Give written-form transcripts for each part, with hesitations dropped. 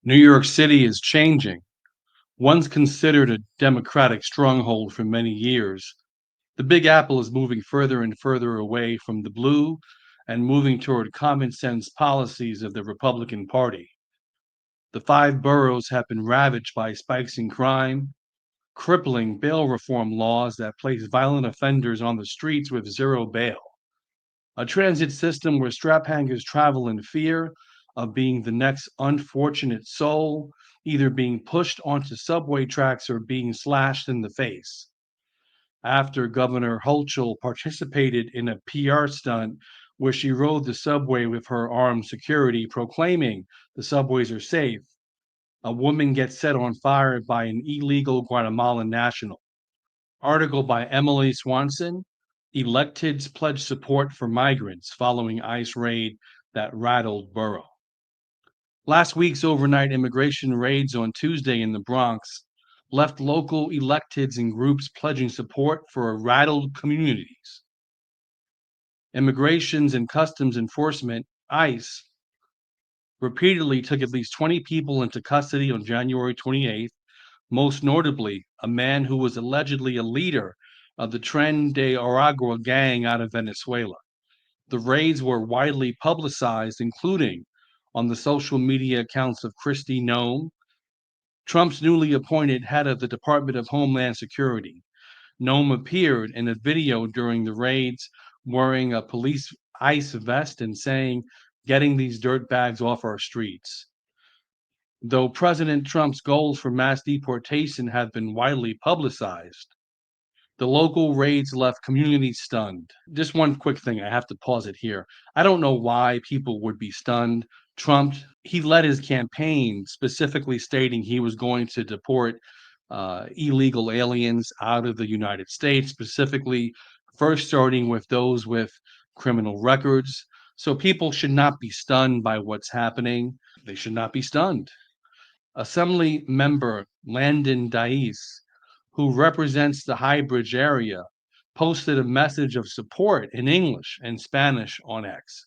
New York City is changing. Once considered a Democratic stronghold for many years, the Big Apple is moving further and further away from the blue and moving toward common sense policies of the Republican Party. The five boroughs have been ravaged by spikes in crime, crippling bail reform laws that place violent offenders on the streets with zero bail, a transit system where strap hangers travel in fear of being the next unfortunate soul, either being pushed onto subway tracks or being slashed in the face. After Governor Hochul participated in a PR stunt where she rode the subway with her armed security, proclaiming the subways are safe, a woman gets set on fire by an illegal Guatemalan national. Article by Emily Swanson. Electeds pledge support for migrants following ICE raid that rattled boro. Last week's overnight immigration raids on Tuesday in the Bronx left local electeds and groups pledging support for rattled communities. Immigrations and Customs Enforcement, ICE, repeatedly took at least 20 people into custody on January 28th, most notably a man who was allegedly a leader of the Tren de Aragua gang out of Venezuela. The raids were widely publicized, including on the social media accounts of Kristi Noem, Trump's newly appointed head of the Department of Homeland Security. Noem appeared in a video during the raids wearing a police ICE vest and saying, "Getting these dirtbags off our streets." Though President Trump's goals for mass deportation have been widely publicized, the local raids left communities stunned. Just one quick thing, I have to pause it here. I don't know why people would be stunned. Trump, he led his campaign specifically stating he was going to deport illegal aliens out of the United States, specifically first starting with those with criminal records. So people should not be stunned by what's happening. They should not be stunned. Assembly member Landon Dice, who represents the Highbridge area, posted a message of support in English and Spanish on X,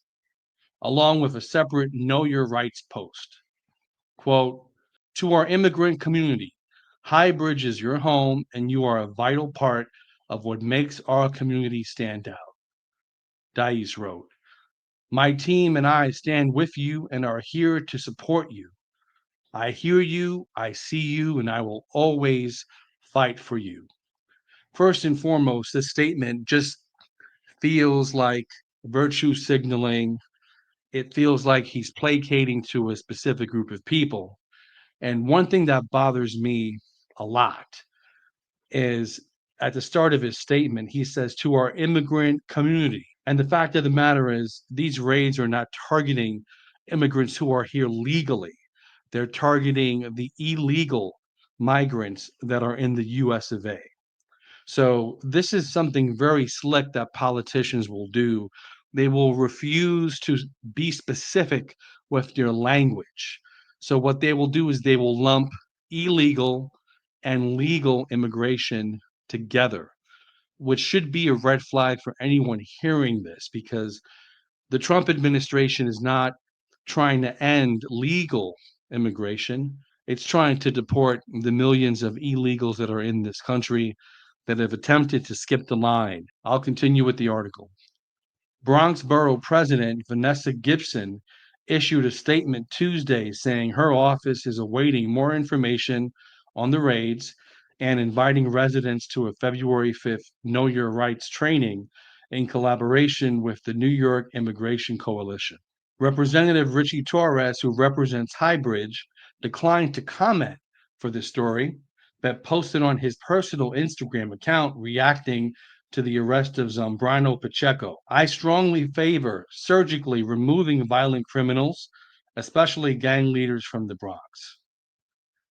along with a separate Know Your Rights post. Quote, "To our immigrant community, Highbridge is your home and you are a vital part of what makes our community stand out." Dice wrote, "My team and I stand with you and are here to support you. I hear you, I see you, and I will always fight for you." First and foremost, this statement just feels like virtue signaling. It feels like he's placating to a specific group of people. And one thing that bothers me a lot is at the start of his statement, he says, "To our immigrant community." And the fact of the matter is, these raids are not targeting immigrants who are here legally. They're targeting the illegal migrants that are in the US of A. So this is something very slick that politicians will do. They will refuse to be specific with their language. So what they will do is they will lump illegal and legal immigration together, which should be a red flag for anyone hearing this, because the Trump administration is not trying to end legal immigration. It's trying to deport the millions of illegals that are in this country that have attempted to skip the line. I'll continue with the article. Bronx Borough President Vanessa Gibson issued a statement Tuesday saying her office is awaiting more information on the raids and inviting residents to a February 5th Know Your Rights training in collaboration with the New York Immigration Coalition. Representative Ritchie Torres, who represents Highbridge, declined to comment for the story, but posted on his personal Instagram account reacting to the arrest of Zambrano Pacheco. "I strongly favor surgically removing violent criminals, especially gang leaders from the Bronx.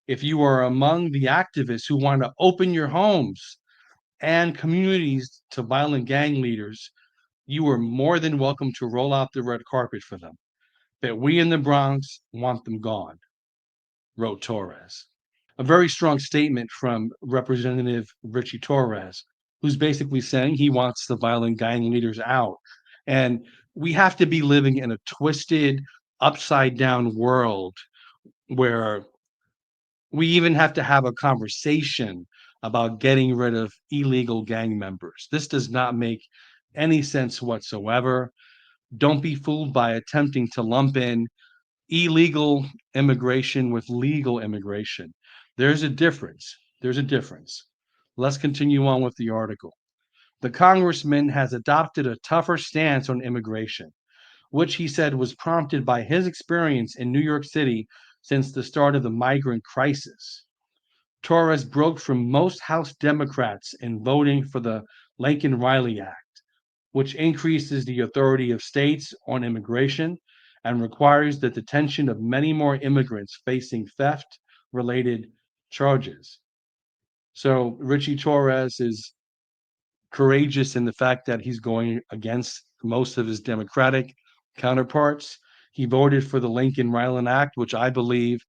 If you are among the activists who want to open your homes and communities to violent gang leaders, you are more than welcome to roll out the red carpet for them. But we in the Bronx want them gone," wrote Torres. A very strong statement from Representative Ritchie Torres, who's basically saying he wants the violent gang leaders out. And we have to be living in a twisted, upside down world where we even have to have a conversation about getting rid of illegal gang members. This does not make any sense whatsoever. Don't be fooled by attempting to lump in illegal immigration with legal immigration. There's a difference. There's a difference. Let's continue on with the article. The congressman has adopted a tougher stance on immigration, which he said was prompted by his experience in New York City since the start of the migrant crisis. Torres broke from most House Democrats in voting for the Lincoln-Riley Act, which increases the authority of states on immigration and requires the detention of many more immigrants facing theft-related charges. So Ritchie Torres is courageous in the fact that he's going against most of his Democratic counterparts. He voted for the Lincoln-Riley Act, which I believe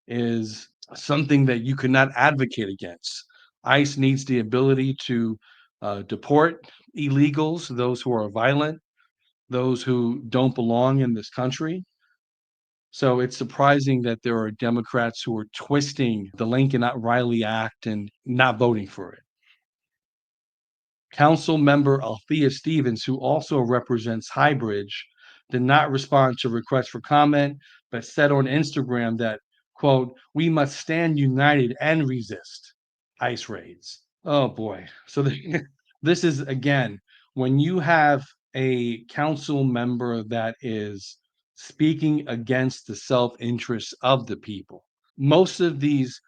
is something that you cannot advocate against. ICE needs the ability to deport illegals, those who are violent, those who don't belong in this country. So it's surprising that there are Democrats who are twisting the Lincoln-Riley Act and not voting for it. Council member Althea Stevens, who also represents Highbridge, did not respond to requests for comment, but said on Instagram that, quote, "We must stand united and resist ICE raids." Oh boy. So this is, again, when you have a council member that is speaking against the self-interest of the people. Most of these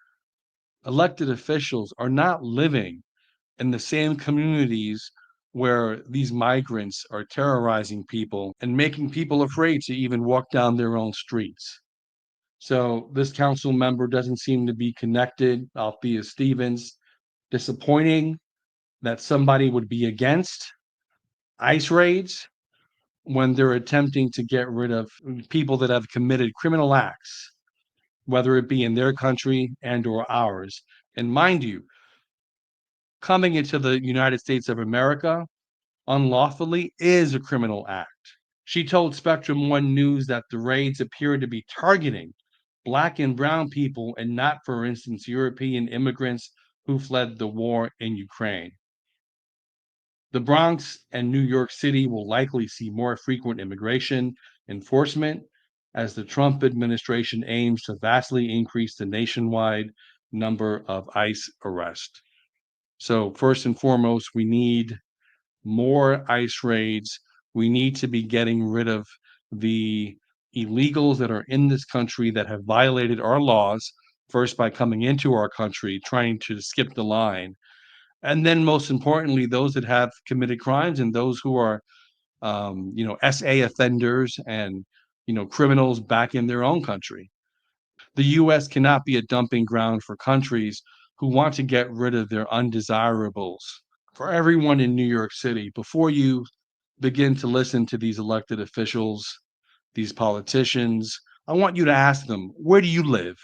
elected officials are not living in the same communities where these migrants are terrorizing people and making people afraid to even walk down their own streets. So this council member doesn't seem to be connected. Althea Stevens, disappointing that somebody would be against ICE raids when they're attempting to get rid of people that have committed criminal acts, whether it be in their country and or ours. And mind you, coming into the United States of America unlawfully is a criminal act. She told Spectrum One News that the raids appear to be targeting Black and brown people and not, for instance, European immigrants who fled the war in Ukraine. The Bronx and New York City will likely see more frequent immigration enforcement as the Trump administration aims to vastly increase the nationwide number of ICE arrests. So, first and foremost, we need more ICE raids. We need to be getting rid of the illegals that are in this country that have violated our laws, first by coming into our country, trying to skip the line, and then most importantly, those that have committed crimes and those who are, SA offenders and, criminals back in their own country. The U.S. cannot be a dumping ground for countries who want to get rid of their undesirables. For everyone in New York City, before you begin to listen to these elected officials, these politicians, I want you to ask them, where do you live?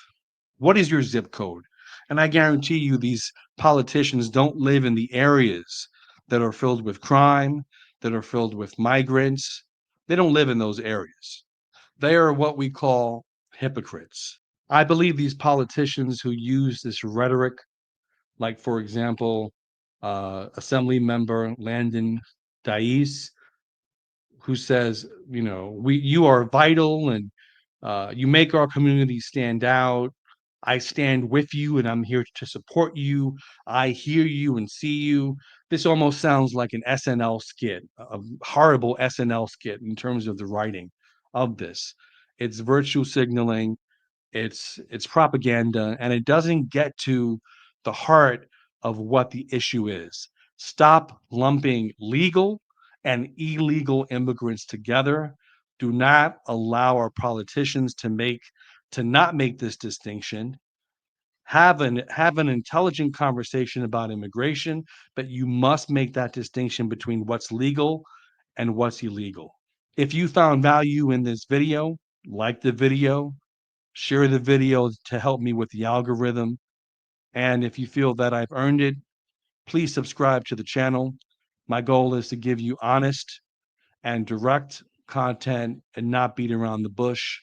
What is your zip code? And I guarantee you, these politicians don't live in the areas that are filled with crime, that are filled with migrants. They don't live in those areas. They are what we call hypocrites. I believe these politicians who use this rhetoric, like, for example, Assembly member Landon Dice, who says, you are vital and you make our community stand out. I stand with you and I'm here to support you. I hear you and see you. This almost sounds like an SNL skit, a horrible SNL skit in terms of the writing of this. It's virtue signaling, it's propaganda, and it doesn't get to the heart of what the issue is. Stop lumping legal and illegal immigrants together. Do not allow our politicians to not make this distinction. Have an intelligent conversation about immigration, but you must make that distinction between what's legal and what's illegal. If you found value in this video, like the video, share the video to help me with the algorithm. And if you feel that I've earned it, please subscribe to the channel. My goal is to give you honest and direct content and not beat around the bush.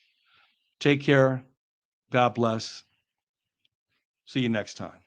Take care. God bless. See you next time.